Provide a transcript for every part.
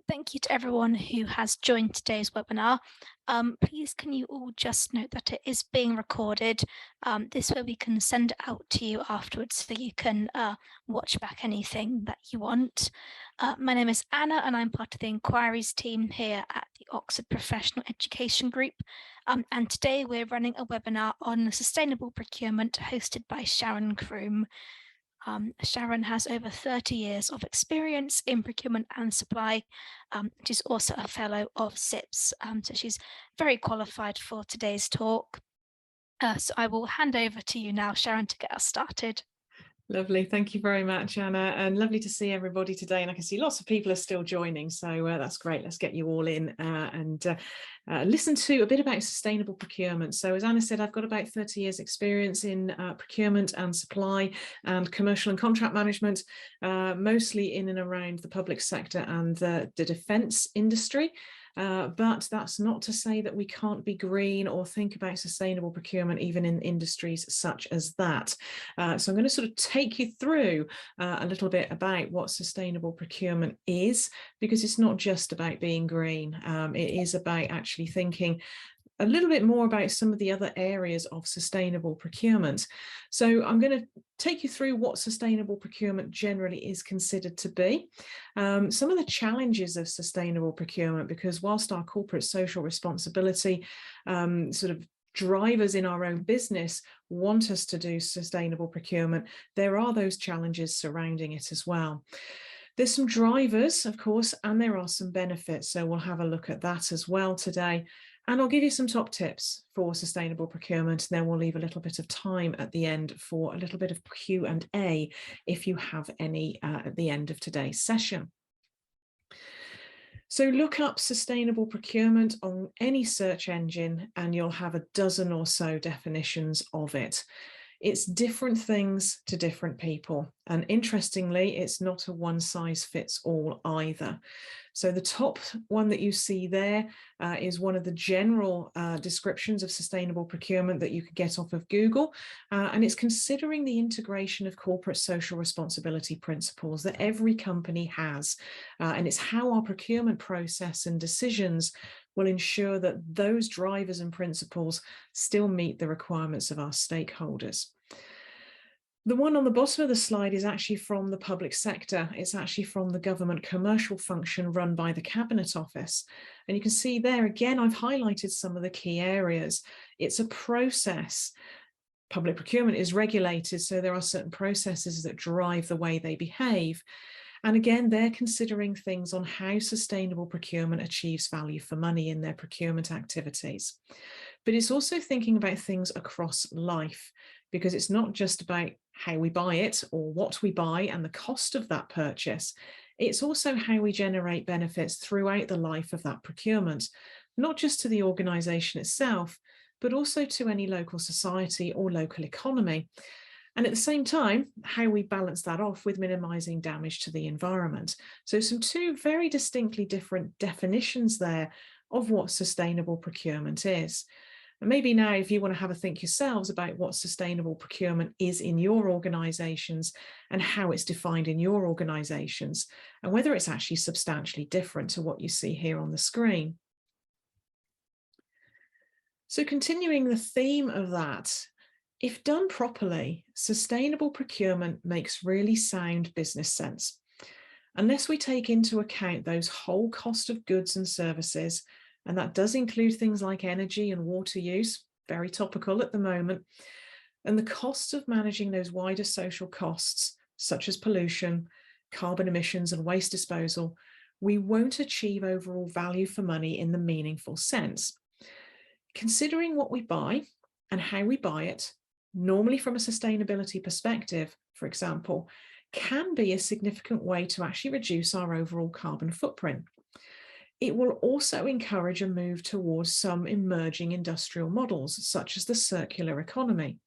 Thank you to everyone who has joined today's webinar. Please can you all just note that it is being recorded. This way we can send it out to you afterwards so you can watch back anything that you want. My name is Anna and I'm part of the inquiries team here at the Oxford Professional Education Group. And today we're running a webinar on sustainable procurement hosted by Sharon Kroom. Sharon has over 30 years of experience in procurement and supply. She's also a fellow of SIPS, so she's very qualified for today's talk. So I will hand over to you now, Sharon, to get us started. Lovely. Thank you very much, Anna, and lovely to see everybody today. And I can see lots of people are still joining, so that's great. Let's get you all in and listen to a bit about sustainable procurement. So as Anna said, I've got about 30 years experience in procurement and supply and commercial and contract management, mostly in and around the public sector and the defence industry. But that's not to say that we can't be green or think about sustainable procurement even in industries such as that. So I'm going to sort of take you through a little bit about what sustainable procurement is, because it's not just about being green. It is about actually thinking a little bit more about some of the other areas of sustainable procurement. So I'm going to take you through what sustainable procurement generally is considered to be, some of the challenges of sustainable procurement, because whilst our corporate social responsibility sort of drivers in our own business want us to do sustainable procurement, there are those challenges surrounding it as well. There's some drivers, of course, and there are some benefits. So we'll have a look at that as well today. And I'll give you some top tips for sustainable procurement. And then we'll leave a little bit of time at the end for a little bit of Q&A if you have any at the end of today's session. So look up sustainable procurement on any search engine and you'll have a dozen or so definitions of it. It's different things to different people. And interestingly, it's not a one size fits all either. So the top one that you see there is one of the general descriptions of sustainable procurement that you could get off of Google. And it's considering the integration of corporate social responsibility principles that every company has. And it's how our procurement process and decisions will ensure that those drivers and principles still meet the requirements of our stakeholders. The one on the bottom of the slide is actually from the public sector. It's actually from the government commercial function run by the Cabinet Office. And you can see there, again, I've highlighted some of the key areas. It's a process. Public procurement is regulated, so there are certain processes that drive the way they behave. And again, they're considering things on how sustainable procurement achieves value for money in their procurement activities. But it's also thinking about things across life, because it's not just about how we buy it or what we buy and the cost of that purchase. It's also how we generate benefits throughout the life of that procurement, not just to the organisation itself, but also to any local society or local economy. And at the same time, how we balance that off with minimising damage to the environment. So two very distinctly different definitions there of what sustainable procurement is. And maybe now, if you want to have a think yourselves about what sustainable procurement is in your organisations and how it's defined in your organisations, and whether it's actually substantially different to what you see here on the screen. So continuing the theme of that, if done properly, sustainable procurement makes really sound business sense. Unless we take into account those whole cost of goods and services, and that does include things like energy and water use, very topical at the moment, and the costs of managing those wider social costs, such as pollution, carbon emissions and waste disposal, we won't achieve overall value for money in the meaningful sense. Considering what we buy and how we buy it, normally from a sustainability perspective, for example, can be a significant way to actually reduce our overall carbon footprint. It will also encourage a move towards some emerging industrial models, such as the circular economy.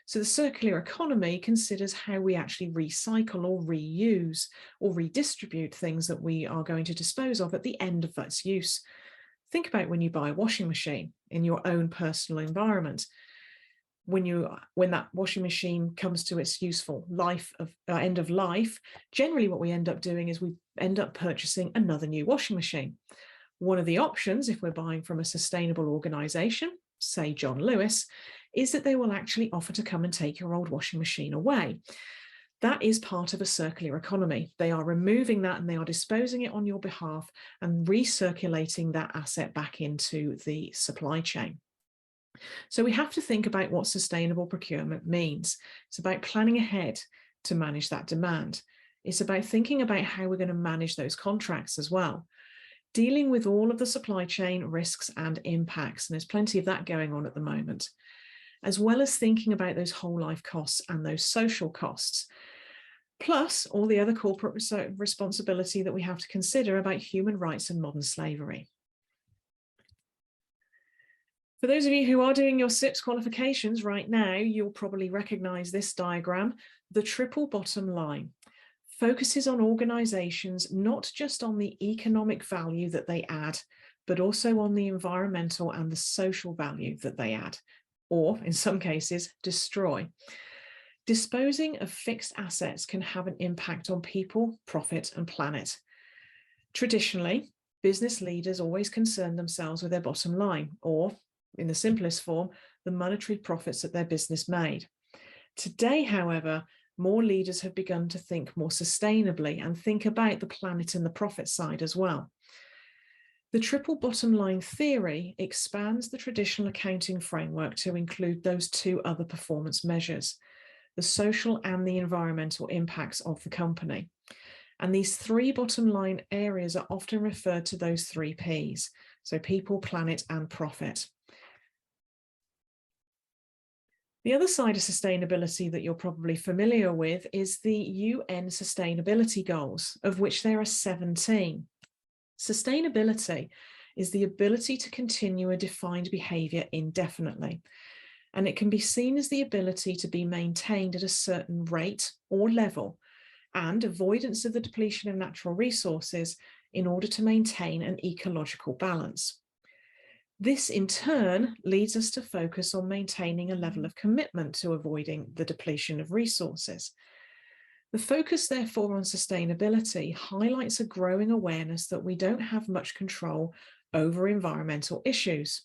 So the circular economy considers how we actually recycle or reuse or redistribute things that we are going to dispose of at the end of its use. Think about when you buy a washing machine in your own personal environment. when that washing machine comes to its useful life of end of life, generally what we end up doing is we end up purchasing another new washing machine. One of the options, if we're buying from a sustainable organization, say John Lewis, is that they will actually offer to come and take your old washing machine away. That is part of a circular economy. They are removing that and they are disposing it on your behalf and recirculating that asset back into the supply chain. So we have to think about what sustainable procurement means. It's about planning ahead to manage that demand. It's about thinking about how we're going to manage those contracts as well, dealing with all of the supply chain risks and impacts. And there's plenty of that going on at the moment, as well as thinking about those whole life costs and those social costs, plus all the other corporate responsibility that we have to consider about human rights and modern slavery. For those of you who are doing your SIPS qualifications right now, you'll probably recognize this diagram. The triple bottom line focuses on organizations not just on the economic value that they add, but also on the environmental and the social value that they add, or in some cases, destroy. Disposing of fixed assets can have an impact on people, profit, and planet. Traditionally, business leaders always concern themselves with their bottom line, or in the simplest form, the monetary profits that their business made. Today, however, more leaders have begun to think more sustainably and think about the planet and the profit side as well. The triple bottom line theory expands the traditional accounting framework to include those two other performance measures, the social and the environmental impacts of the company. And these three bottom line areas are often referred to those three Ps, so people, planet, and profit. The other side of sustainability that you're probably familiar with is the UN Sustainability Goals, of which there are 17. Sustainability is the ability to continue a defined behavior indefinitely, and it can be seen as the ability to be maintained at a certain rate or level and avoidance of the depletion of natural resources in order to maintain an ecological balance. This in turn leads us to focus on maintaining a level of commitment to avoiding the depletion of resources. The focus, therefore, on sustainability highlights a growing awareness that we don't have much control over environmental issues,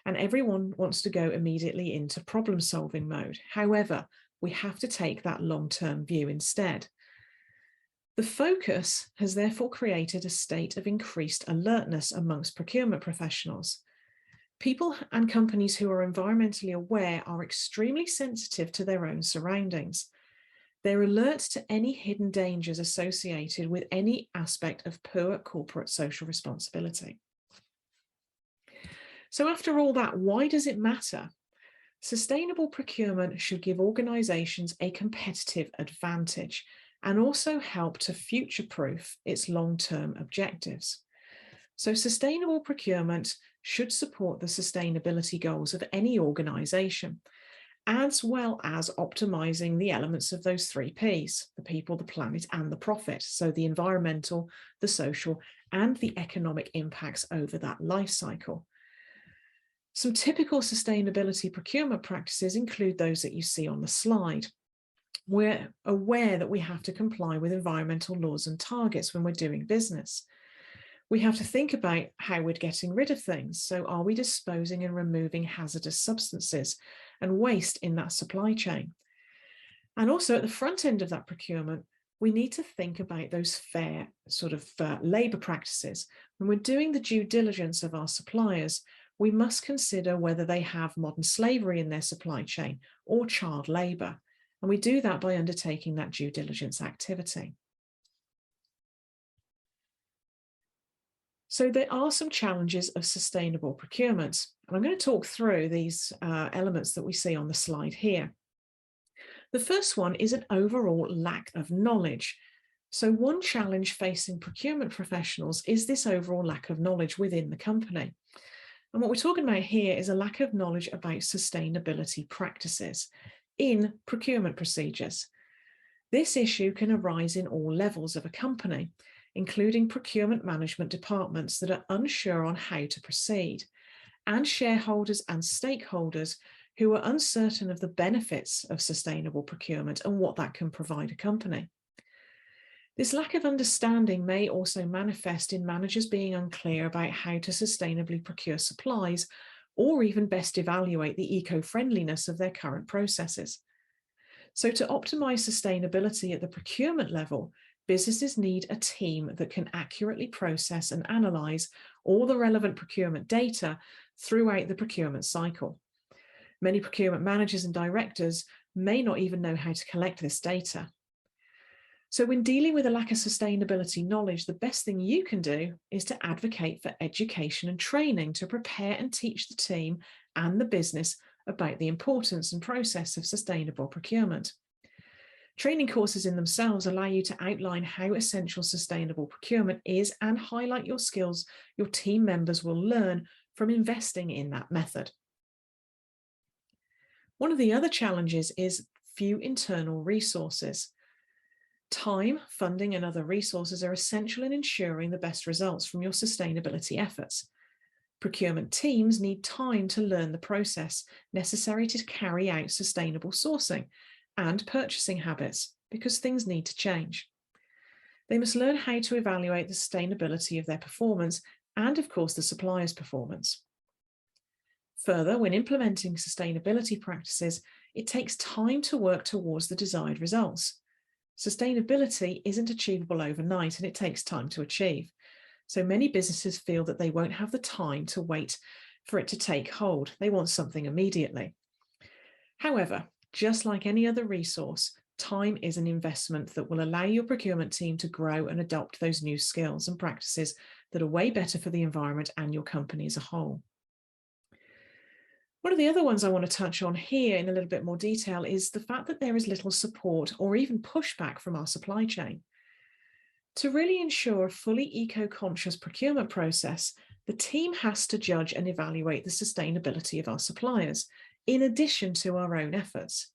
and everyone wants to go immediately into problem-solving mode. However, we have to take that long-term view instead. The focus has therefore created a state of increased alertness amongst procurement professionals. People and companies who are environmentally aware are extremely sensitive to their own surroundings. They're alert to any hidden dangers associated with any aspect of poor corporate social responsibility. So after all that, why does it matter? Sustainable procurement should give organizations a competitive advantage and also help to future-proof its long-term objectives. So sustainable procurement should support the sustainability goals of any organization, as well as optimizing the elements of those three Ps, the people, the planet, and the profit. So the environmental, the social, and the economic impacts over that life cycle. Some typical sustainability procurement practices include those that you see on the slide. We're aware that we have to comply with environmental laws and targets when we're doing business. We have to think about how we're getting rid of things. So are we disposing and removing hazardous substances and waste in that supply chain? And also at the front end of that procurement, we need to think about those fair sort of labor practices. When we're doing the due diligence of our suppliers, we must consider whether they have modern slavery in their supply chain or child labor. And we do that by undertaking that due diligence activity. So there are some challenges of sustainable procurement, and I'm going to talk through these elements that we see on the slide here. The first one is an overall lack of knowledge. So one challenge facing procurement professionals is this overall lack of knowledge within the company. And what we're talking about here is a lack of knowledge about sustainability practices in procurement procedures. This issue can arise in all levels of a company, including procurement management departments that are unsure on how to proceed, and shareholders and stakeholders who are uncertain of the benefits of sustainable procurement and what that can provide a company. This lack of understanding may also manifest in managers being unclear about how to sustainably procure supplies, or even best evaluate the eco-friendliness of their current processes. So to optimize sustainability at the procurement level, businesses need a team that can accurately process and analyze all the relevant procurement data throughout the procurement cycle. Many procurement managers and directors may not even know how to collect this data. So when dealing with a lack of sustainability knowledge, the best thing you can do is to advocate for education and training to prepare and teach the team and the business about the importance and process of sustainable procurement. Training courses in themselves allow you to outline how essential sustainable procurement is and highlight your skills your team members will learn from investing in that method. One of the other challenges is few internal resources. Time, funding, and other resources are essential in ensuring the best results from your sustainability efforts. Procurement teams need time to learn the process necessary to carry out sustainable sourcing and purchasing habits, because things need to change. They must learn how to evaluate the sustainability of their performance and, of course, the supplier's performance. Further, when implementing sustainability practices, it takes time to work towards the desired results. Sustainability isn't achievable overnight, and it takes time to achieve. So many businesses feel that they won't have the time to wait for it to take hold. They want something immediately. However, just like any other resource, time is an investment that will allow your procurement team to grow and adopt those new skills and practices that are way better for the environment and your company as a whole. One of the other ones I want to touch on here in a little bit more detail is the fact that there is little support or even pushback from our supply chain. To really ensure a fully eco-conscious procurement process, the team has to judge and evaluate the sustainability of our suppliers, in addition to our own efforts.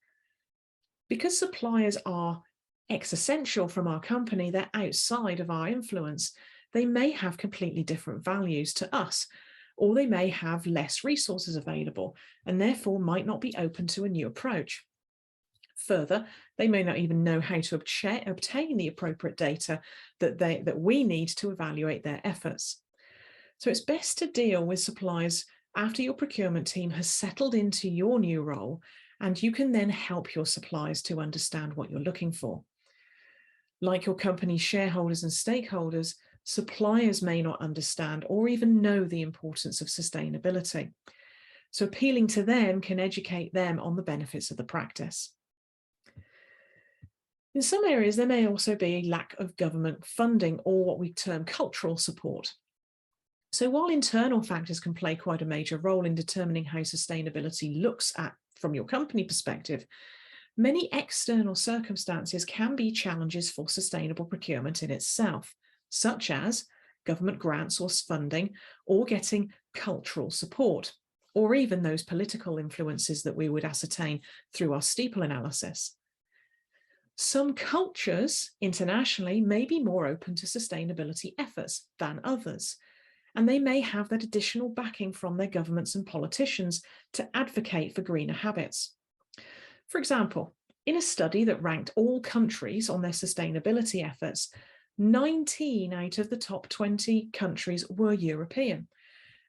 Because suppliers are existential from our company, they're outside of our influence, they may have completely different values to us, or they may have less resources available and therefore might not be open to a new approach. Further, they may not even know how to obtain the appropriate data that we need to evaluate their efforts. So it's best to deal with suppliers after your procurement team has settled into your new role, and you can then help your suppliers to understand what you're looking for. Like your company's shareholders and stakeholders, suppliers may not understand or even know the importance of sustainability. So appealing to them can educate them on the benefits of the practice. In some areas, there may also be a lack of government funding or what we term cultural support. So while internal factors can play quite a major role in determining how sustainability looks at from your company perspective, many external circumstances can be challenges for sustainable procurement in itself, such as government grants or funding, or getting cultural support, or even those political influences that we would ascertain through our steeple analysis. Some cultures internationally may be more open to sustainability efforts than others, and they may have that additional backing from their governments and politicians to advocate for greener habits. For example, in a study that ranked all countries on their sustainability efforts, 19 out of the top 20 countries were European,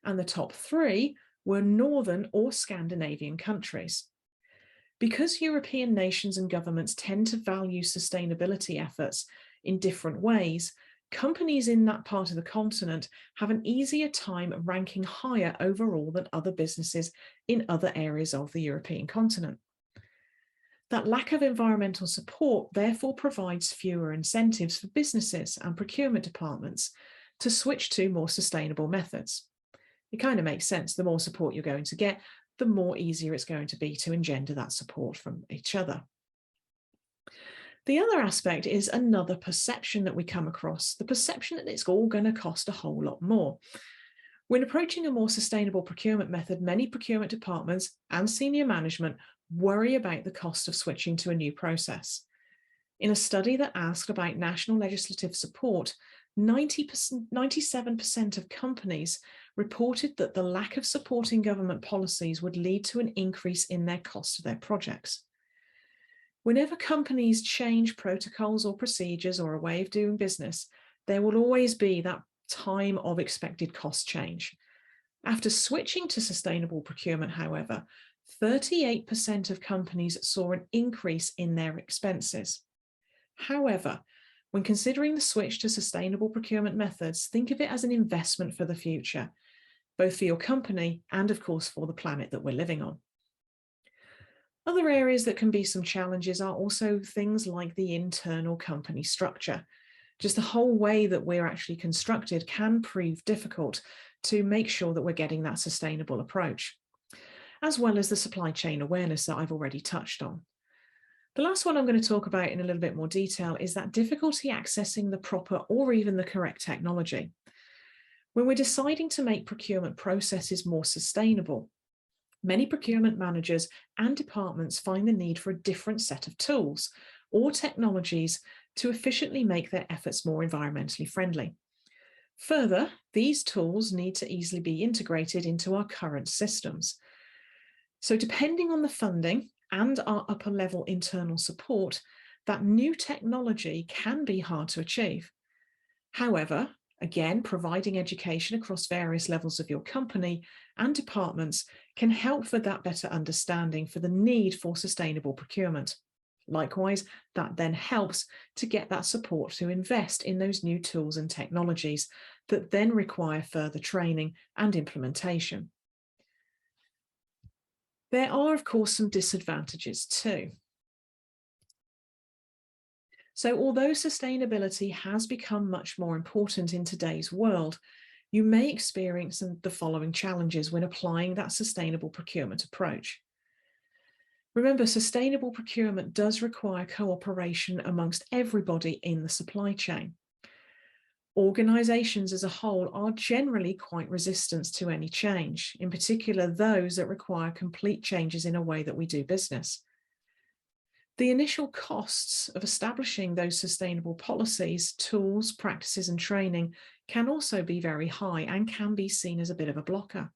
and the top 3 were Northern or Scandinavian countries. Because European nations and governments tend to value sustainability efforts in different ways, companies in that part of the continent have an easier time ranking higher overall than other businesses in other areas of the European continent. That lack of environmental support therefore provides fewer incentives for businesses and procurement departments to switch to more sustainable methods. It kind of makes sense. The more support you're going to get, the more easier it's going to be to engender that support from each other. The other aspect is another perception that we come across, the perception that it's all going to cost a whole lot more. When approaching a more sustainable procurement method, many procurement departments and senior management worry about the cost of switching to a new process. In a study that asked about national legislative support, 97% of companies reported that the lack of supporting government policies would lead to an increase in their cost of their projects. Whenever companies change protocols or procedures or a way of doing business, there will always be that time of expected cost change. After switching to sustainable procurement, however, 38% of companies saw an increase in their expenses. However, when considering the switch to sustainable procurement methods, think of it as an investment for the future, both for your company and, of course, for the planet that we're living on. Other areas that can be some challenges are also things like the internal company structure. Just the whole way that we're actually constructed can prove difficult to make sure that we're getting that sustainable approach, as well as the supply chain awareness that I've already touched on. The last one I'm going to talk about in a little bit more detail is that difficulty accessing the proper or even the correct technology. When we're deciding to make procurement processes more sustainable, many procurement managers and departments find the need for a different set of tools or technologies to efficiently make their efforts more environmentally friendly. Further, these tools need to easily be integrated into our current systems. So depending on the funding and our upper level internal support, that new technology can be hard to achieve. However, again, providing education across various levels of your company and departments can help for that better understanding for the need for sustainable procurement. Likewise, that then helps to get that support to invest in those new tools and technologies that then require further training and implementation. There are, of course, some disadvantages too. So although sustainability has become much more important in today's world, you may experience the following challenges when applying that sustainable procurement approach. Remember, sustainable procurement does require cooperation amongst everybody in the supply chain. Organisations as a whole are generally quite resistant to any change, in particular those that require complete changes in a way that we do business. The initial costs of establishing those sustainable policies, tools, practices, and training can also be very high and can be seen as a bit of a blocker.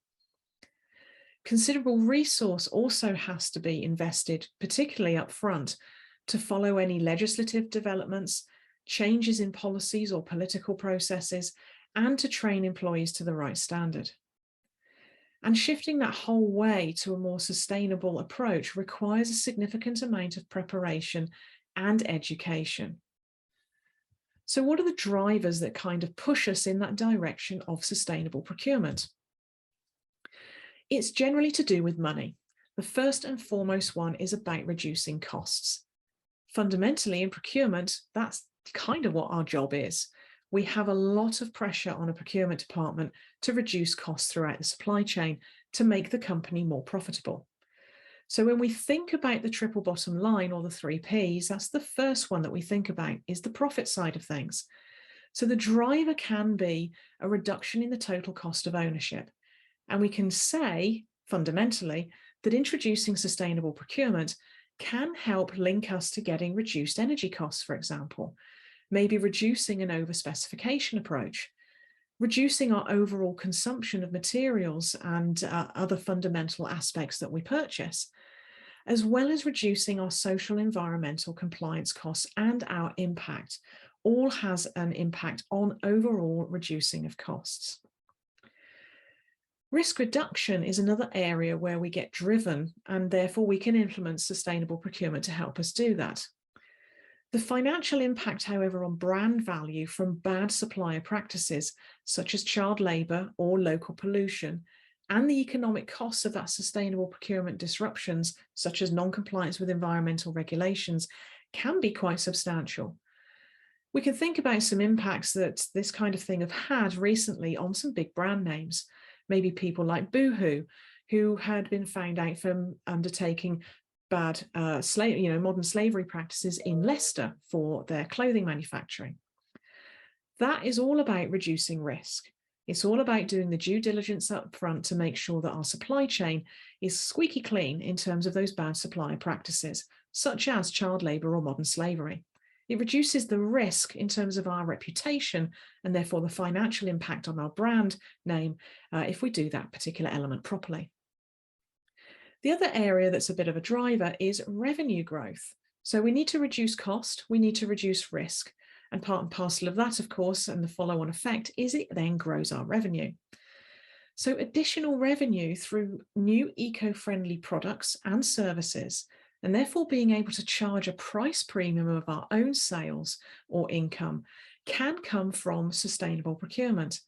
Considerable resource also has to be invested, particularly up front, to follow any legislative developments, changes in policies or political processes, and to train employees to the right standard. And shifting that whole way to a more sustainable approach requires a significant amount of preparation and education. So what are the drivers that kind of push us in that direction of sustainable procurement? It's generally to do with money. The first and foremost one is about reducing costs. Fundamentally, in procurement, that's kind of what our job is. We have a lot of pressure on a procurement department to reduce costs throughout the supply chain to make the company more profitable. So when we think about the triple bottom line, or the 3 Ps, that's the first one that we think about, is the profit side of things. So the driver can be a reduction in the total cost of ownership. And we can say, fundamentally, that introducing sustainable procurement can help link us to getting reduced energy costs, for example, maybe reducing an over-specification approach, reducing our overall consumption of materials and other fundamental aspects that we purchase, as well as reducing our social environmental compliance costs and our impact, all has an impact on overall reducing of costs. Risk reduction is another area where we get driven, and therefore we can implement sustainable procurement to help us do that. The financial impact, however, on brand value from bad supplier practices, such as child labour or local pollution, and the economic costs of that sustainable procurement disruptions, such as non-compliance with environmental regulations, can be quite substantial. We can think about some impacts that this kind of thing have had recently on some big brand names. Maybe people like Boohoo, who had been found out from undertaking bad modern slavery practices in Leicester for their clothing manufacturing. That is all about reducing risk. It's all about doing the due diligence up front to make sure that our supply chain is squeaky clean in terms of those bad supplier practices, such as child labour or modern slavery. It reduces the risk in terms of our reputation and therefore the financial impact on our brand name if we do that particular element properly. The other area that's a bit of a driver is revenue growth. So we need to reduce cost, we need to reduce risk. And part and parcel of that, of course, and the follow-on effect is it then grows our revenue. So additional revenue through new eco-friendly products and services, and therefore being able to charge a price premium of our own sales or income, can come from sustainable procurement.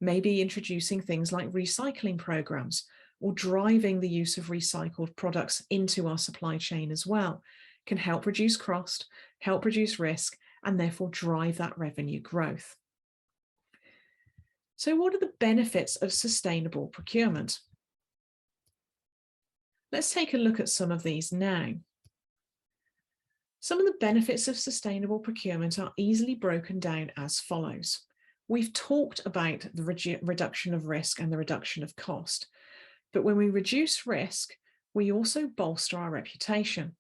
Maybe introducing things like recycling programs or driving the use of recycled products into our supply chain as well can help reduce cost, help reduce risk, and therefore drive that revenue growth. So what are the benefits of sustainable procurement? Let's take a look at some of these now. Some of the benefits of sustainable procurement are easily broken down as follows. We've talked about the reduction of risk and the reduction of cost, but when we reduce risk, we also bolster our reputation.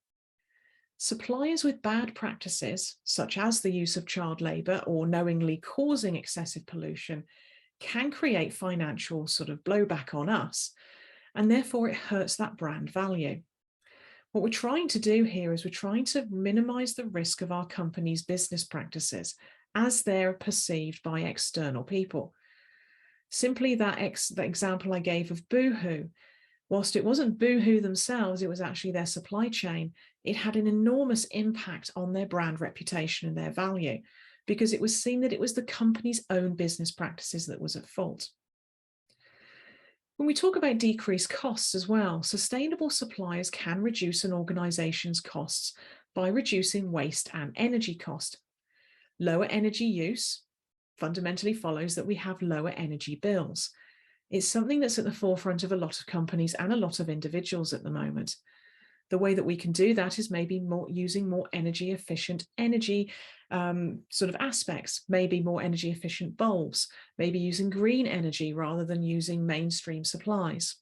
Suppliers with bad practices, such as the use of child labour or knowingly causing excessive pollution, can create financial sort of blowback on us, and therefore it hurts that brand value. What we're trying to do here is we're trying to minimise the risk of our company's business practices as they're perceived by external people. Simply that example I gave of Boohoo, whilst it wasn't Boohoo themselves, it was actually their supply chain, it had an enormous impact on their brand reputation and their value, because it was seen that it was the company's own business practices that was at fault. When we talk about decreased costs as well, sustainable suppliers can reduce an organisation's costs by reducing waste and energy cost. Lower energy use fundamentally follows that we have lower energy bills. It's something that's at the forefront of a lot of companies and a lot of individuals at the moment. The way that we can do that is maybe using more energy efficient sort of aspects, maybe more energy efficient bulbs, maybe using green energy rather than using mainstream supplies.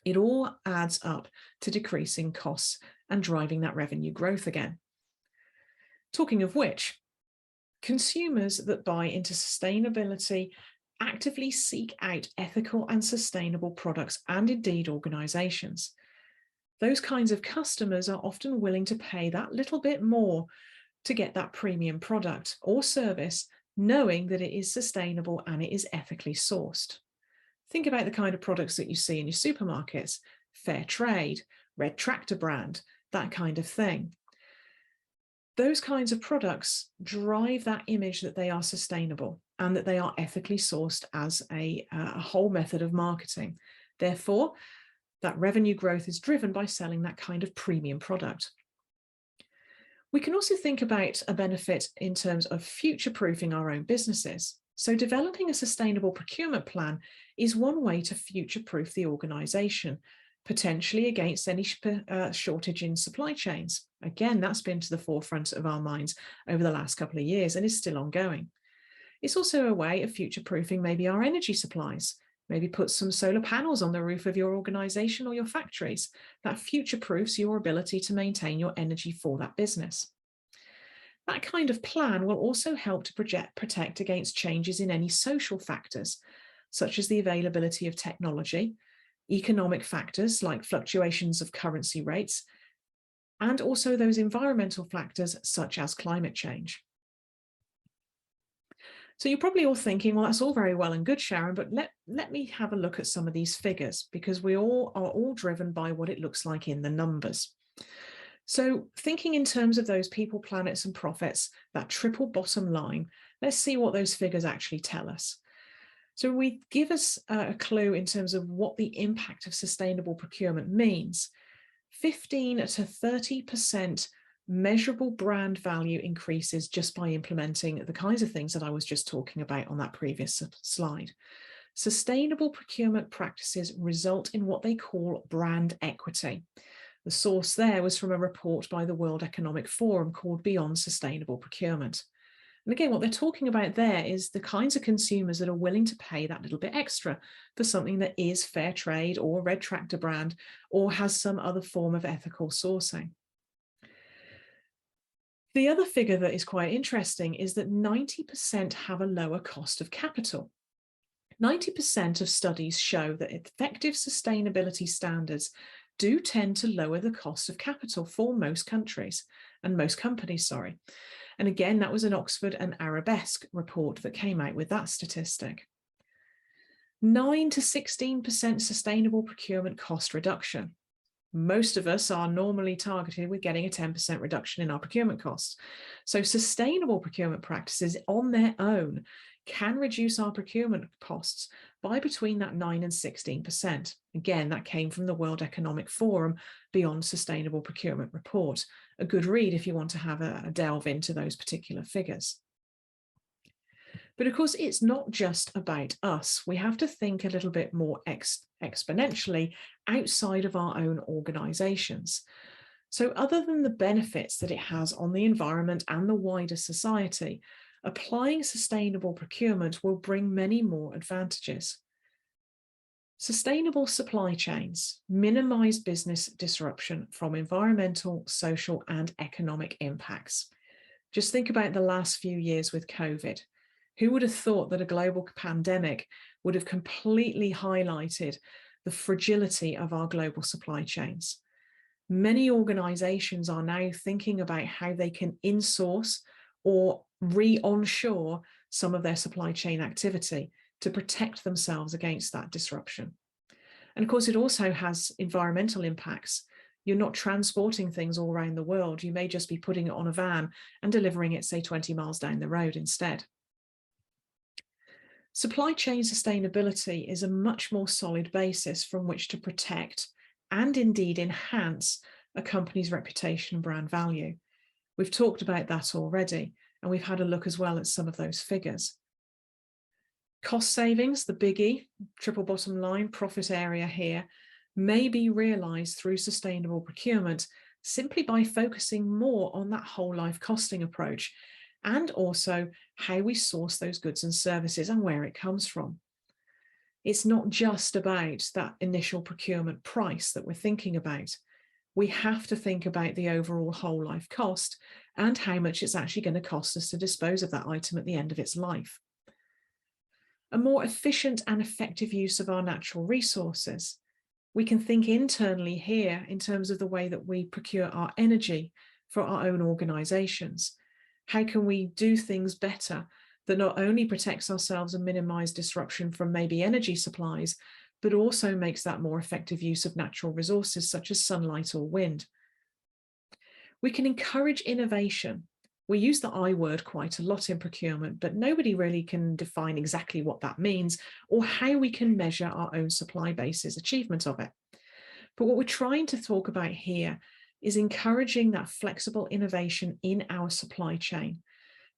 It all adds up to decreasing costs and driving that revenue growth again. Talking of which, consumers that buy into sustainability actively seek out ethical and sustainable products and indeed organisations. Those kinds of customers are often willing to pay that little bit more to get that premium product or service, knowing that it is sustainable and it is ethically sourced. Think about the kind of products that you see in your supermarkets, fair trade, red tractor brand, that kind of thing. Those kinds of products drive that image that they are sustainable and that they are ethically sourced as a whole method of marketing. Therefore, that revenue growth is driven by selling that kind of premium product. We can also think about a benefit in terms of future-proofing our own businesses. So developing a sustainable procurement plan is one way to future-proof the organisation, potentially against any shortage in supply chains. Again, that's been to the forefront of our minds over the last couple of years and is still ongoing. It's also a way of future-proofing maybe our energy supplies. Maybe put some solar panels on the roof of your organisation or your factories. That future-proofs your ability to maintain your energy for that business. That kind of plan will also help to protect against changes in any social factors, such as the availability of technology, economic factors like fluctuations of currency rates, and also those environmental factors such as climate change. So you're probably all thinking, well, that's all very well and good, Sharon, but let me have a look at some of these figures, because we all are all driven by what it looks like in the numbers. So thinking in terms of those people, planets, and profits, that triple bottom line, let's see what those figures actually tell us. So we give us a clue in terms of what the impact of sustainable procurement means. 15 to 30% measurable brand value increases just by implementing the kinds of things that I was just talking about on that previous slide. Sustainable procurement practices result in what they call brand equity. The source there was from a report by the World Economic Forum called Beyond Sustainable Procurement. And again, what they're talking about there is the kinds of consumers that are willing to pay that little bit extra for something that is fair trade or red tractor brand or has some other form of ethical sourcing. The other figure that is quite interesting is that 90% have a lower cost of capital. 90% of studies show that effective sustainability standards do tend to lower the cost of capital for most countries and most companies, sorry. And again, that was an Oxford and Arabesque report that came out with that statistic. 9 to 16% sustainable procurement cost reduction. Most of us are normally targeted with getting a 10% reduction in our procurement costs. So sustainable procurement practices on their own can reduce our procurement costs by between that 9 and 16%. Again, that came from the World Economic Forum Beyond Sustainable Procurement report. A good read if you want to have a delve into those particular figures. But of course, it's not just about us. We have to think a little bit more exponentially outside of our own organisations. So other than the benefits that it has on the environment and the wider society, applying sustainable procurement will bring many more advantages. Sustainable supply chains minimise business disruption from environmental, social and economic impacts. Just think about the last few years with COVID. Who would have thought that a global pandemic would have completely highlighted the fragility of our global supply chains? Many organizations are now thinking about how they can insource or re-onshore some of their supply chain activity to protect themselves against that disruption. And of course, it also has environmental impacts. You're not transporting things all around the world. You may just be putting it on a van and delivering it, say, 20 miles down the road instead. Supply chain sustainability is a much more solid basis from which to protect and indeed enhance a company's reputation and brand value. We've talked about that already, and we've had a look as well at some of those figures. Cost savings, the biggie, triple bottom line, profit area here, may be realised through sustainable procurement simply by focusing more on that whole life costing approach, and also how we source those goods and services and where it comes from. It's not just about that initial procurement price that we're thinking about. We have to think about the overall whole life cost and how much it's actually going to cost us to dispose of that item at the end of its life. A more efficient and effective use of our natural resources. We can think internally here in terms of the way that we procure our energy for our own organisations. How can we do things better that not only protects ourselves and minimize disruption from maybe energy supplies, but also makes that more effective use of natural resources such as sunlight or wind? We can encourage innovation. We use the I word quite a lot in procurement, but nobody really can define exactly what that means or how we can measure our own supply base's achievement of it. But what we're trying to talk about here is encouraging that flexible innovation in our supply chain,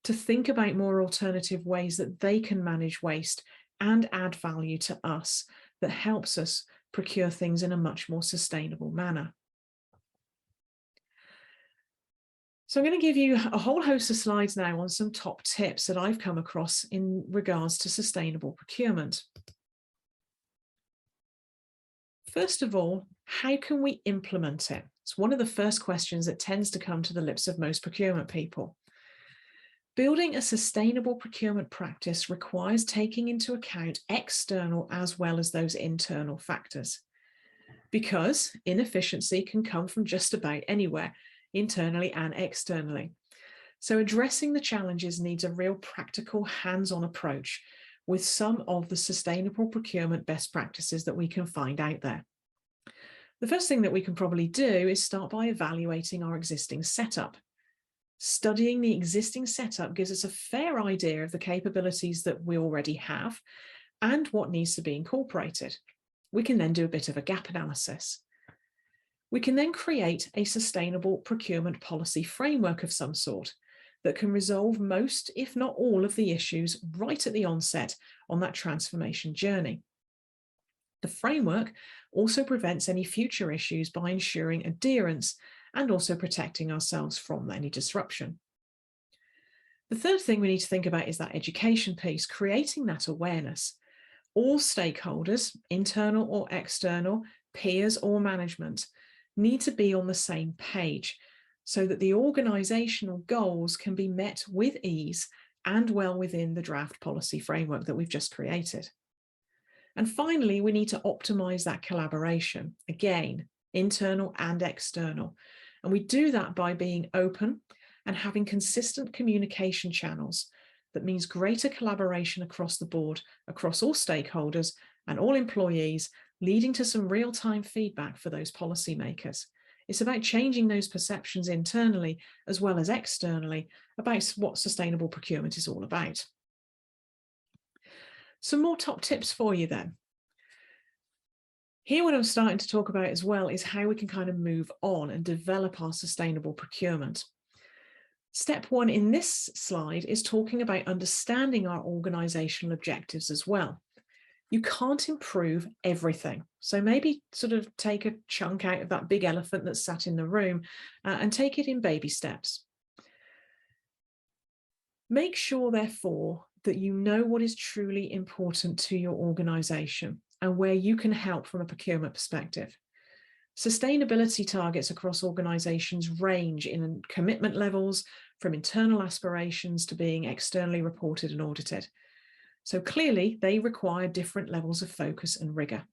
to think about more alternative ways that they can manage waste and add value to us that helps us procure things in a much more sustainable manner. So I'm going to give you a whole host of slides now on some top tips that I've come across in regards to sustainable procurement. First of all, how can we implement it? It's one of the first questions that tends to come to the lips of most procurement people. Building a sustainable procurement practice requires taking into account external as well as those internal factors, because inefficiency can come from just about anywhere, internally and externally. So addressing the challenges needs a real practical, hands-on approach with some of the sustainable procurement best practices that we can find out there. The first thing that we can probably do is start by evaluating our existing setup. Studying the existing setup gives us a fair idea of the capabilities that we already have and what needs to be incorporated. We can then do a bit of a gap analysis. We can then create a sustainable procurement policy framework of some sort that can resolve most, if not all, of the issues right at the onset on that transformation journey. The framework also prevents any future issues by ensuring adherence and also protecting ourselves from any disruption. The third thing we need to think about is that education piece, creating that awareness. All stakeholders, internal or external, peers or management, need to be on the same page so that the organisational goals can be met with ease and well within the draft policy framework that we've just created. And finally, we need to optimise that collaboration, again, internal and external. And we do that by being open and having consistent communication channels. That means greater collaboration across the board, across all stakeholders and all employees, leading to some real-time feedback for those policymakers. It's about changing those perceptions internally as well as externally about what sustainable procurement is all about. Some more top tips for you then. Here, what I'm starting to talk about as well is how we can kind of move on and develop our sustainable procurement. Step one in this slide is talking about understanding our organisational objectives as well. You can't improve everything. So maybe sort of take a chunk out of that big elephant that's sat in the room and take it in baby steps. Make sure, therefore, that you know what is truly important to your organisation and where you can help from a procurement perspective. Sustainability targets across organisations range in commitment levels, from internal aspirations to being externally reported and audited. So clearly, they require different levels of focus and rigour.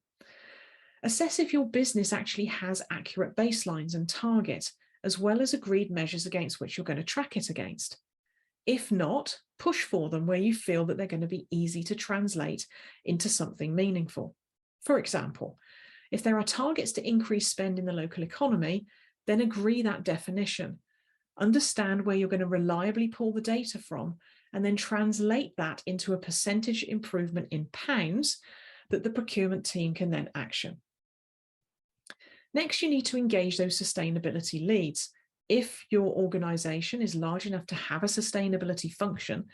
Assess if your business actually has accurate baselines and targets, as well as agreed measures against which you're going to track it against. If not, push for them where you feel that they're going to be easy to translate into something meaningful. For example, if there are targets to increase spend in the local economy, then agree that definition. Understand where you're going to reliably pull the data from, and then translate that into a percentage improvement in pounds that the procurement team can then action. Next, you need to engage those sustainability leads. If your organisation is large enough to have a sustainability function,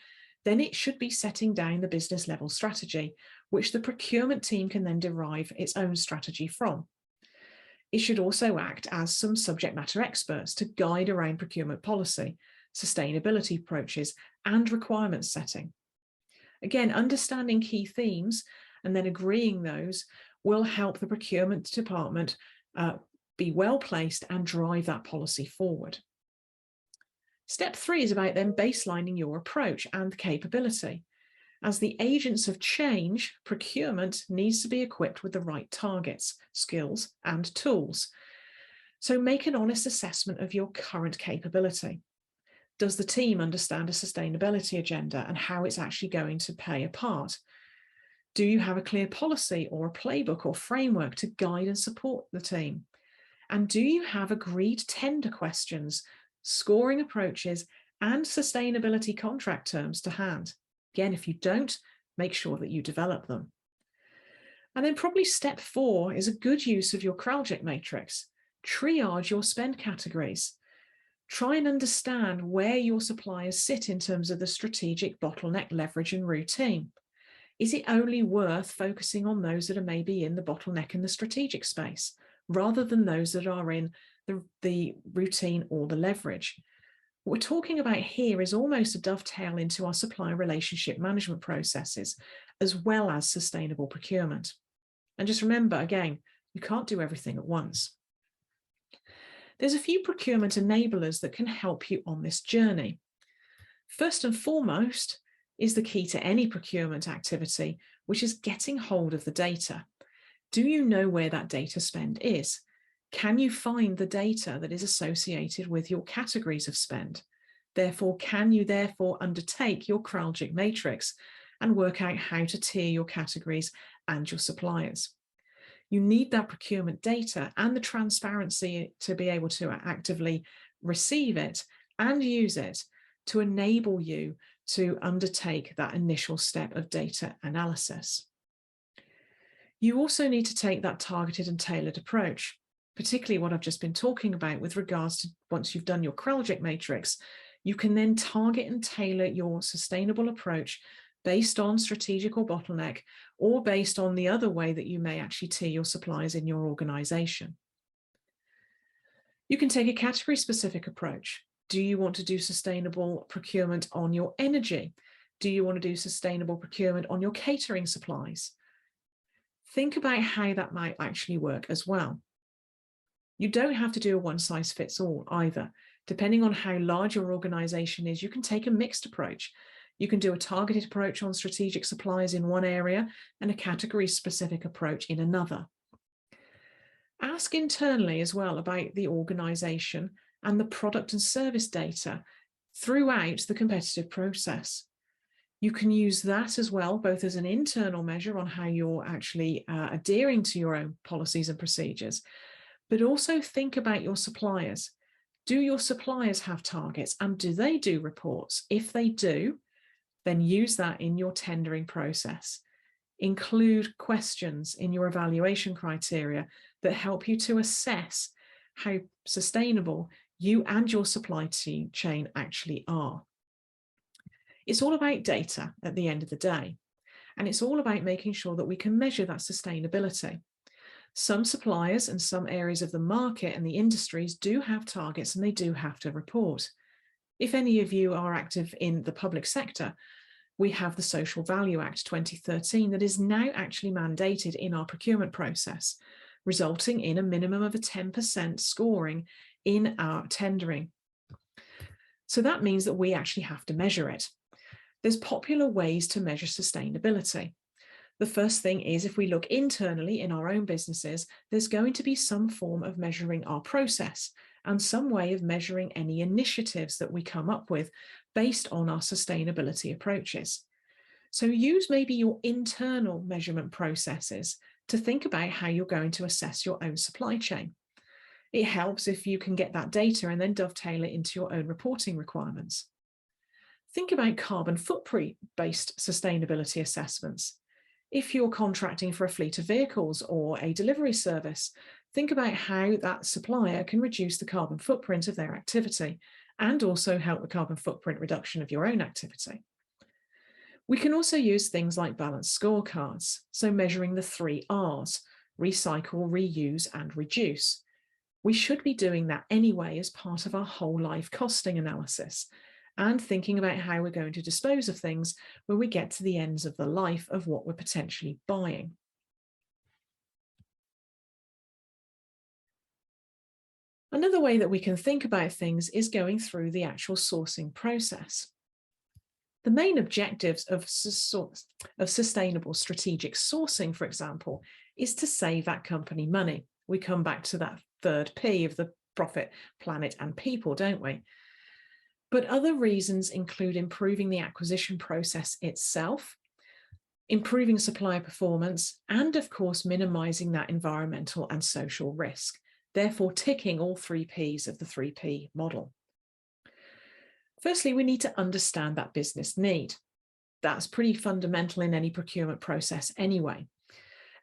then it should be setting down the business level strategy, which the procurement team can then derive its own strategy from. It should also act as some subject matter experts to guide around procurement policy, sustainability approaches, and requirements setting. Again, understanding key themes and then agreeing those will help the procurement department be well placed and drive that policy forward. Step 3 is about then baselining your approach and capability. As the agents of change, procurement needs to be equipped with the right targets, skills, and tools. So make an honest assessment of your current capability. Does the team understand a sustainability agenda and how it's actually going to play a part? Do you have a clear policy or a playbook or framework to guide and support the team? And do you have agreed tender questions, scoring approaches, and sustainability contract terms to hand? Again, if you don't, make sure that you develop them. And then probably step 4 is a good use of your Kraljek matrix. Triage your spend categories. Try and understand where your suppliers sit in terms of the strategic bottleneck, leverage, and routine. Is it only worth focusing on those that are maybe in the bottleneck and the strategic space, rather than those that are in the routine or the leverage? What we're talking about here is almost a dovetail into our supplier relationship management processes, as well as sustainable procurement. And just remember, again, you can't do everything at once. There's a few procurement enablers that can help you on this journey. First and foremost is the key to any procurement activity, which is getting hold of the data. Do you know where that data spend is? Can you find the data that is associated with your categories of spend? Therefore, can you undertake your Kraljek matrix and work out how to tier your categories and your suppliers? You need that procurement data and the transparency to be able to actively receive it and use it to enable you to undertake that initial step of data analysis. You also need to take that targeted and tailored approach, particularly what I've just been talking about with regards to once you've done your Kraljek matrix, you can then target and tailor your sustainable approach based on strategic or bottleneck, or based on the other way that you may actually tier your suppliers in your organization. You can take a category specific approach. Do you want to do sustainable procurement on your energy? Do you want to do sustainable procurement on your catering supplies? Think about how that might actually work as well. You don't have to do a one size fits all either. Depending on how large your organization is, you can take a mixed approach. You can do a targeted approach on strategic suppliers in one area and a category-specific approach in another. Ask internally as well about the organization and the product and service data throughout the competitive process. You can use that as well, both as an internal measure on how you're actually adhering to your own policies and procedures, but also think about your suppliers. Do your suppliers have targets, and do they do reports? If they do, then use that in your tendering process. Include questions in your evaluation criteria that help you to assess how sustainable you and your supply chain actually are. It's all about data at the end of the day, and it's all about making sure that we can measure that sustainability. Some suppliers and some areas of the market and the industries do have targets, and they do have to report. If any of you are active in the public sector, we have the Social Value Act 2013 that is now actually mandated in our procurement process, resulting in a minimum of a 10% scoring in our tendering. So that means that we actually have to measure it. There's popular ways to measure sustainability. The first thing is, if we look internally in our own businesses, there's going to be some form of measuring our process and some way of measuring any initiatives that we come up with based on our sustainability approaches. So use maybe your internal measurement processes to think about how you're going to assess your own supply chain. It helps if you can get that data and then dovetail it into your own reporting requirements. Think about carbon footprint-based sustainability assessments. If you're contracting for a fleet of vehicles or a delivery service, think about how that supplier can reduce the carbon footprint of their activity and also help the carbon footprint reduction of your own activity. We can also use things like balanced scorecards, so measuring the 3 R's: recycle, reuse, and reduce. We should be doing that anyway as part of our whole life costing analysis and thinking about how we're going to dispose of things when we get to the ends of the life of what we're potentially buying. Another way that we can think about things is going through the actual sourcing process. The main objectives of sustainable strategic sourcing, for example, is to save that company money. We come back to that third P of the profit, planet, and people, don't we? But other reasons include improving the acquisition process itself, improving supplier performance, and of course, minimizing that environmental and social risk, therefore ticking all 3 Ps of the 3P model. Firstly, we need to understand that business need. That's pretty fundamental in any procurement process anyway.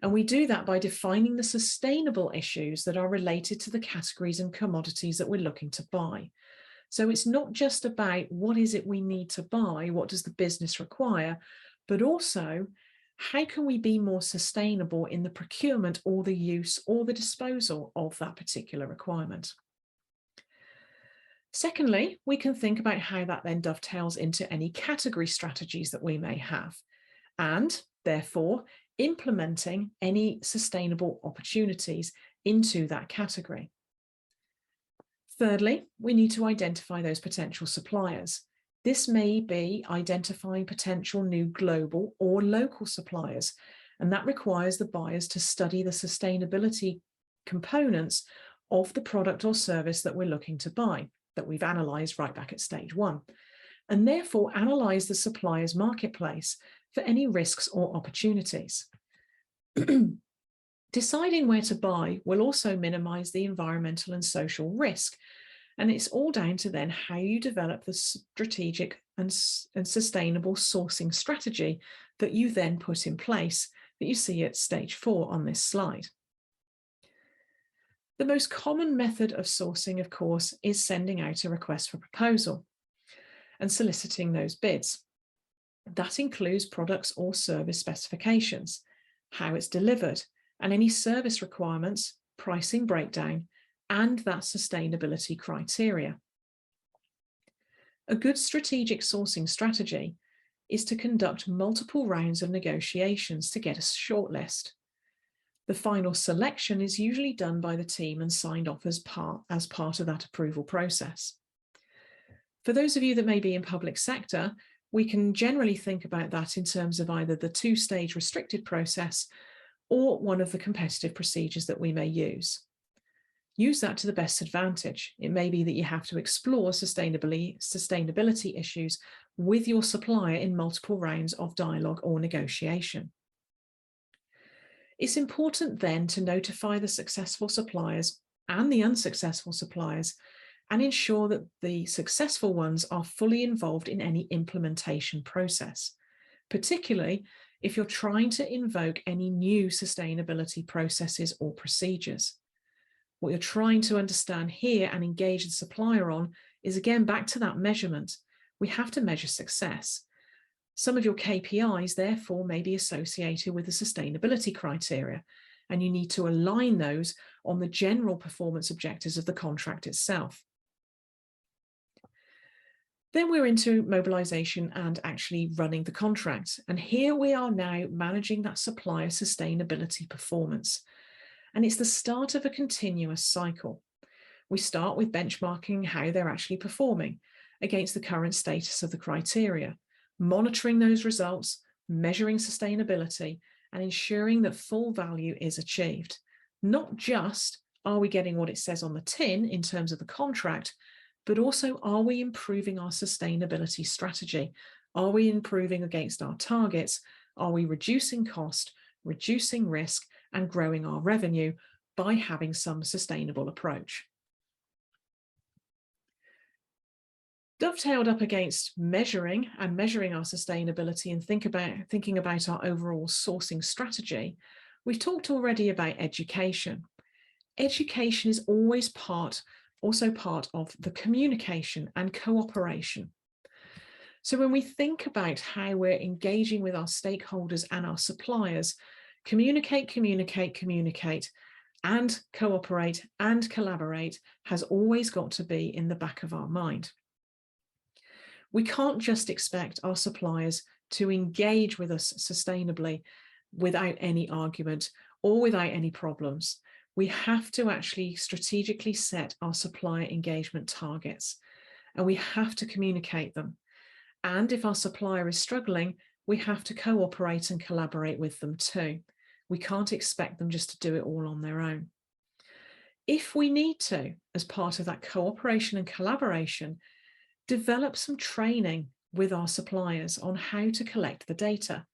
And we do that by defining the sustainable issues that are related to the categories and commodities that we're looking to buy. So it's not just about what is it we need to buy, what does the business require, but also how can we be more sustainable in the procurement or the use or the disposal of that particular requirement. Secondly, we can think about how that then dovetails into any category strategies that we may have, and therefore implementing any sustainable opportunities into that category. Thirdly, we need to identify those potential suppliers. This may be identifying potential new global or local suppliers, and that requires the buyers to study the sustainability components of the product or service that we're looking to buy, that we've analysed right back at stage 1, and therefore analyse the supplier's marketplace for any risks or opportunities. Deciding where to buy will also minimise the environmental and social risk, and it's all down to then how you develop the strategic and sustainable sourcing strategy that you then put in place that you see at stage 4 on this slide. The most common method of sourcing, of course, is sending out a request for proposal and soliciting those bids. That includes products or service specifications, how it's delivered, and any service requirements, pricing breakdown, and that sustainability criteria. A good strategic sourcing strategy is to conduct multiple rounds of negotiations to get a shortlist. The final selection is usually done by the team and signed off as part of that approval process. For those of you that may be in public sector, we can generally think about that in terms of either the two-stage restricted process or one of the competitive procedures that we may use. Use that to the best advantage. It may be that you have to explore sustainability issues with your supplier in multiple rounds of dialogue or negotiation. It's important then to notify the successful suppliers and the unsuccessful suppliers and ensure that the successful ones are fully involved in any implementation process, particularly if you're trying to invoke any new sustainability processes or procedures. What you're trying to understand here and engage the supplier on is, again, back to that measurement. We have to measure success. Some of your KPIs, therefore, may be associated with the sustainability criteria, and you need to align those on the general performance objectives of the contract itself. Then we're into mobilization and actually running the contract. And here we are now managing that supplier sustainability performance. And it's the start of a continuous cycle. We start with benchmarking how they're actually performing against the current status of the criteria, monitoring those results, measuring sustainability, and ensuring that full value is achieved. Not just are we getting what it says on the tin in terms of the contract, but also, are we improving our sustainability strategy? Are we improving against our targets? Are we reducing cost, reducing risk, and growing our revenue by having some sustainable approach? Dovetailed up against measuring our sustainability and thinking about our overall sourcing strategy, we've talked already about education. Education is always also part of the communication and cooperation. So when we think about how we're engaging with our stakeholders and our suppliers, communicate, and cooperate and collaborate has always got to be in the back of our mind. We can't just expect our suppliers to engage with us sustainably without any argument or without any problems. We have to actually strategically set our supplier engagement targets, and we have to communicate them. And if our supplier is struggling, we have to cooperate and collaborate with them too. We can't expect them just to do it all on their own. If we need to, as part of that cooperation and collaboration, develop some training with our suppliers on how to collect the data.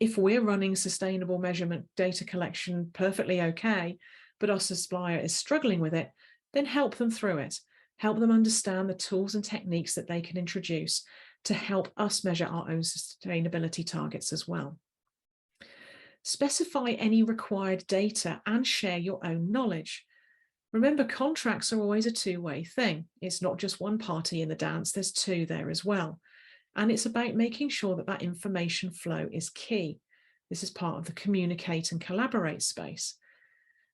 If we're running sustainable measurement data collection perfectly okay, but our supplier is struggling with it, then help them through it. Help them understand the tools and techniques that they can introduce to help us measure our own sustainability targets as well. Specify any required data and share your own knowledge. Remember, contracts are always a two-way thing. It's not just one party in the dance, there's two there as well. And it's about making sure that that information flow is key. This is part of the communicate and collaborate space.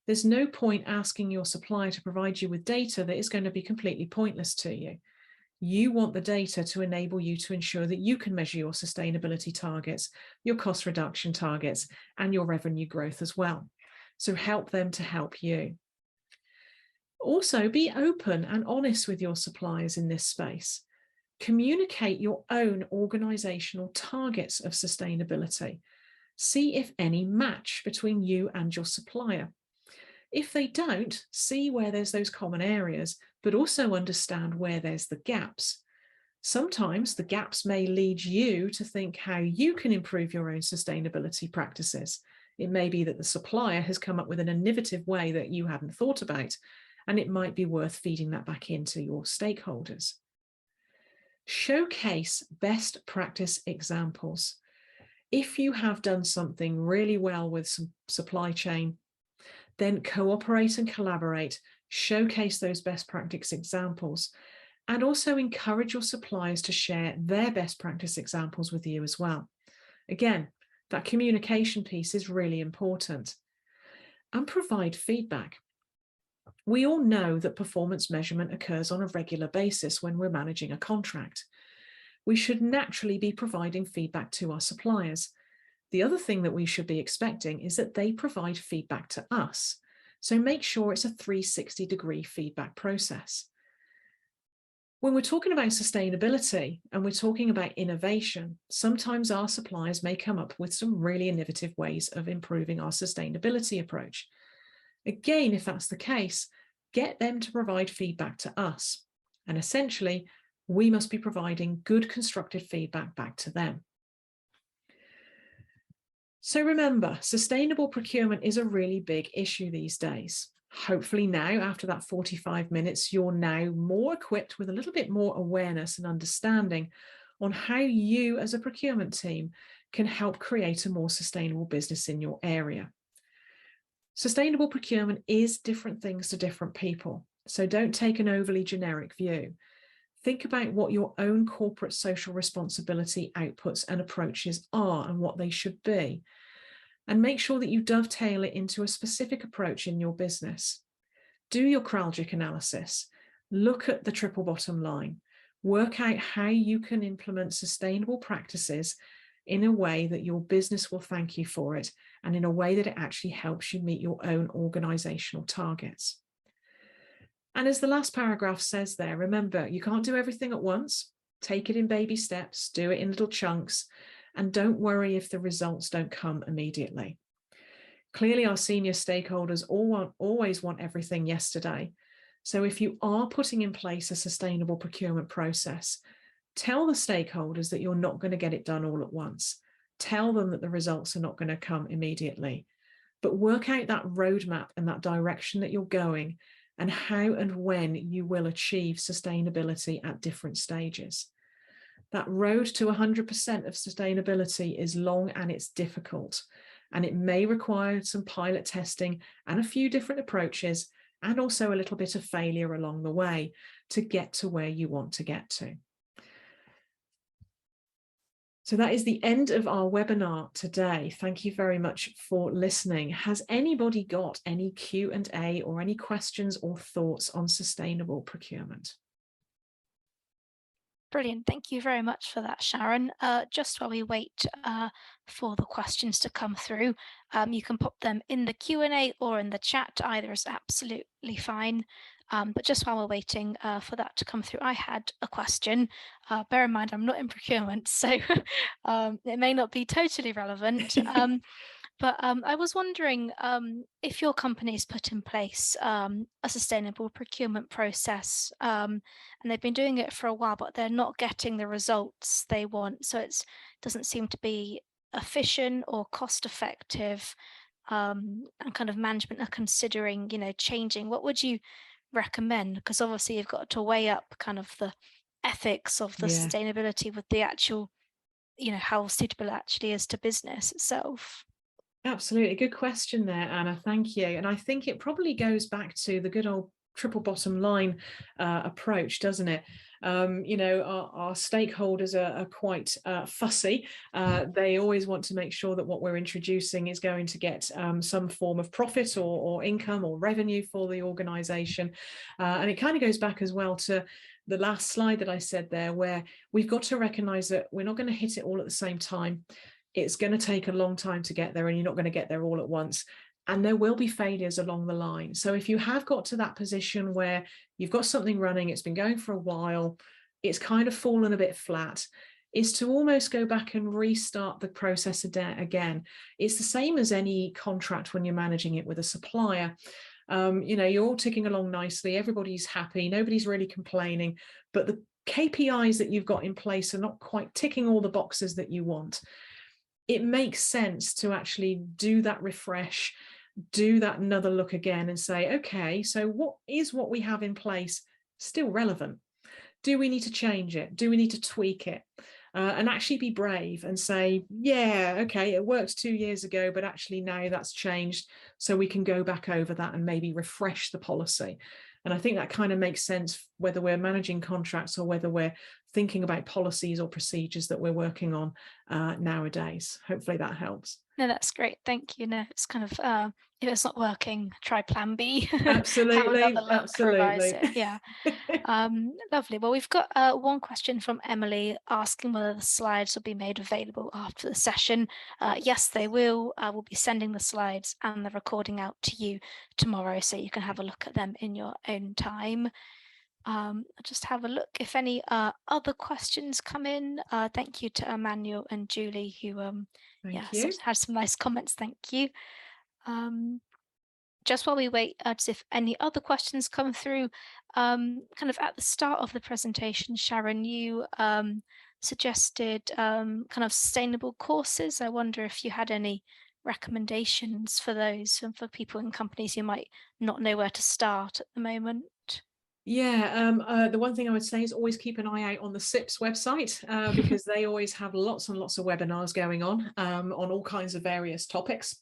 There's no point asking your supplier to provide you with data that is going to be completely pointless to you. You want the data to enable you to ensure that you can measure your sustainability targets, your cost reduction targets, and your revenue growth as well. So help them to help you. Also, be open and honest with your suppliers in this space. Communicate your own organizational targets of sustainability. See if any match between you and your supplier. If they don't, see where there's those common areas, but also understand where there's the gaps. Sometimes the gaps may lead you to think how you can improve your own sustainability practices. It may be that the supplier has come up with an innovative way that you hadn't thought about, and it might be worth feeding that back into your stakeholders. Showcase best practice examples. If you have done something really well with some supply chain, then cooperate and collaborate, showcase those best practice examples, and also encourage your suppliers to share their best practice examples with you as well. Again, that communication piece is really important. And provide feedback. We all know that performance measurement occurs on a regular basis when we're managing a contract. We should naturally be providing feedback to our suppliers. The other thing that we should be expecting is that they provide feedback to us. So make sure it's a 360-degree feedback process. When we're talking about sustainability and we're talking about innovation, sometimes our suppliers may come up with some really innovative ways of improving our sustainability approach. Again, if that's the case, get them to provide feedback to us. And essentially, we must be providing good constructive feedback back to them. So remember, sustainable procurement is a really big issue these days. Hopefully now, after that 45 minutes, you're now more equipped with a little bit more awareness and understanding on how you as a procurement team can help create a more sustainable business in your area. Sustainable procurement is different things to different people, so don't take an overly generic view. Think about what your own corporate social responsibility outputs and approaches are and what they should be. And make sure that you dovetail it into a specific approach in your business. Do your Kraljic analysis. Look at the triple bottom line. Work out how you can implement sustainable practices in a way that your business will thank you for it, and in a way that it actually helps you meet your own organizational targets. And as the last paragraph says there, remember, you can't do everything at once. Take it in baby steps, do it in little chunks, and don't worry if the results don't come immediately. Clearly, our senior stakeholders always want everything yesterday. So if you are putting in place a sustainable procurement process, tell the stakeholders that you're not going to get it done all at once. Tell them that the results are not going to come immediately. But work out that roadmap and that direction that you're going, and how and when you will achieve sustainability at different stages. That road to 100% of sustainability is long and it's difficult, and it may require some pilot testing and a few different approaches, and also a little bit of failure along the way to get to where you want to get to. So that is the end of our webinar today. Thank you very much for listening. Has anybody got any Q&A or any questions or thoughts on sustainable procurement? Brilliant. Thank you very much for that, Sharon. Just while we wait for the questions to come through, you can pop them in the Q&A or in the chat. Either is absolutely fine. But just while we're waiting for that to come through, I had a question. Bear in mind, I'm not in procurement, so it may not be totally relevant. But I was wondering if your company's put in place a sustainable procurement process, and they've been doing it for a while, but they're not getting the results they want. So it doesn't seem to be efficient or cost effective, and kind of management are considering, changing. What would you recommend? Because obviously you've got to weigh up kind of the ethics of the sustainability with the actual, how suitable it actually is to business itself. Absolutely. Good question there, Anna. Thank you. And I think it probably goes back to the good old triple bottom line approach, doesn't it? Our stakeholders are quite fussy. They always want to make sure that what we're introducing is going to get some form of profit or income or revenue for the organization. And it kind of goes back as well to the last slide that I said there, where we've got to recognize that we're not going to hit it all at the same time. It's going to take a long time to get there, and you're not going to get there all at once. And there will be failures along the line. So if you have got to that position where you've got something running, it's been going for a while, it's kind of fallen a bit flat, is to almost go back and restart the process again. It's the same as any contract when you're managing it with a supplier. You're all ticking along nicely, everybody's happy, nobody's really complaining, but the KPIs that you've got in place are not quite ticking all the boxes that you want. It makes sense to actually do that refresh, do that another look again and say, okay, so what we have in place still relevant? Do we need to change it? Do we need to tweak it? And actually be brave and say, yeah, okay, it worked 2 years ago, but actually now that's changed. So we can go back over that and maybe refresh the policy. And I think that kind of makes sense whether we're managing contracts or whether we're thinking about policies or procedures that we're working on nowadays. Hopefully that helps. No, that's great. Thank you. No, it's kind of if it's not working, try plan B. Absolutely. Absolutely. Yeah. Lovely. Well, we've got one question from Emily asking whether the slides will be made available after the session. Yes, they will. We'll be sending the slides and the recording out to you tomorrow, so you can have a look at them in your own time. I'll just have a look if any other questions come in. Thank you to Emmanuel and Julie who Thank you. had some nice comments. Thank you. Just while we wait to see if any other questions come through, kind of at the start of the presentation, Sharon, you suggested kind of sustainable courses. I wonder if you had any recommendations for those and for people in companies who might not know where to start at the moment. Yeah, the one thing I would say is always keep an eye out on the SIPS website because they always have lots and lots of webinars going on all kinds of various topics.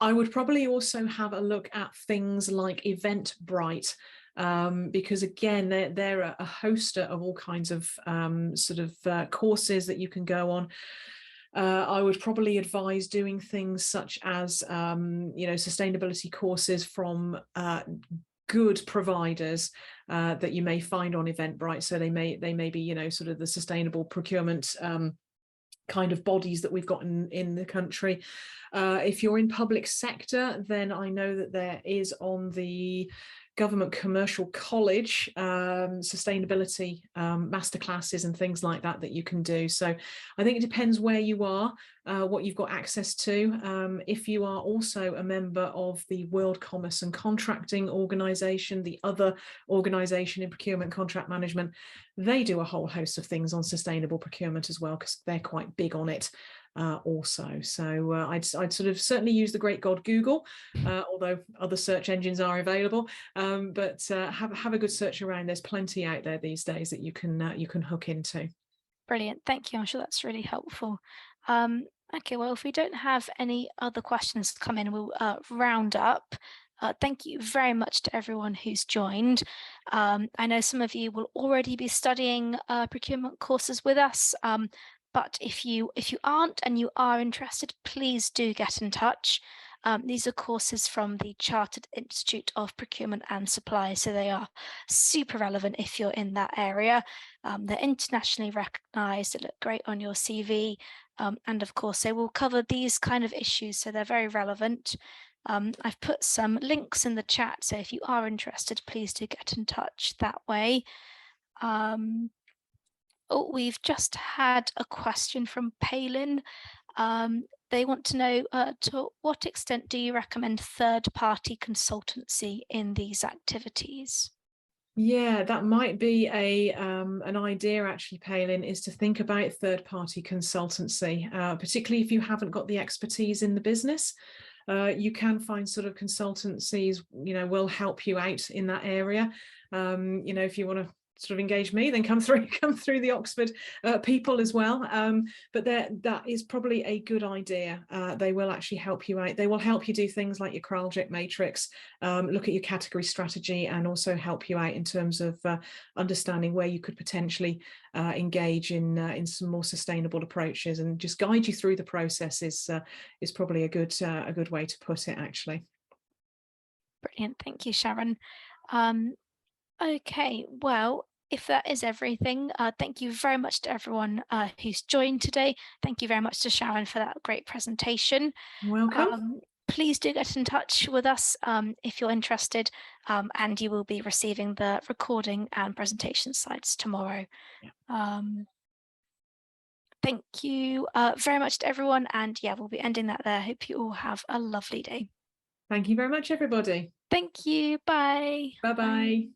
I would probably also have a look at things like Eventbrite, because again, they're a host of all kinds of courses that you can go on. I would probably advise doing things such as sustainability courses from good providers that you may find on Eventbrite. So they may be sort of the sustainable procurement kind of bodies that we've got in the country. If you're in public sector, then I know that there is on the Government Commercial College sustainability masterclasses and things like that you can do. So I think it depends where you are, what you've got access to. If you are also a member of the World Commerce and Contracting Organization, the other organization in procurement contract management, they do a whole host of things on sustainable procurement as well, because they're quite big on it also. So I'd sort of certainly use the great god Google, although other search engines are available, but have a good search around. There's plenty out there these days that you can hook into. Brilliant, thank you. I'm sure that's really helpful. Okay, well, if we don't have any other questions come in, we'll round up. Thank you very much to everyone who's joined. I know some of you will already be studying procurement courses with us, but if you aren't and you are interested, please do get in touch. These are courses from the Chartered Institute of Procurement and Supply, so they are super relevant if you're in that area. They're internationally recognised, they look great on your CV, and of course they will cover these kind of issues, so they're very relevant. I've put some links in the chat, so if you are interested, please do get in touch that way. Oh, we've just had a question from Palin. They want to know to what extent do you recommend third-party consultancy in these activities? Yeah, that might be an idea actually, Palin, is to think about third-party consultancy, particularly if you haven't got the expertise in the business. You can find sort of consultancies, will help you out in that area. If you want to sort of engage me, then come through the Oxford people as well. But that is probably a good idea. They will actually help you out. They will help you do things like your Kraljek matrix, look at your category strategy, and also help you out in terms of understanding where you could potentially engage in some more sustainable approaches, and just guide you through the process is probably a good way to put it, actually. Brilliant, thank you, Sharon. Okay, well, if that is everything, thank you very much to everyone who's joined today. Thank you very much to Sharon for that great presentation. Welcome. Please do get in touch with us if you're interested, and you will be receiving the recording and presentation slides tomorrow. Yeah. Thank you very much to everyone, and yeah, we'll be ending that there. Hope you all have a lovely day. Thank you very much, everybody. Thank you. Bye. Bye-bye.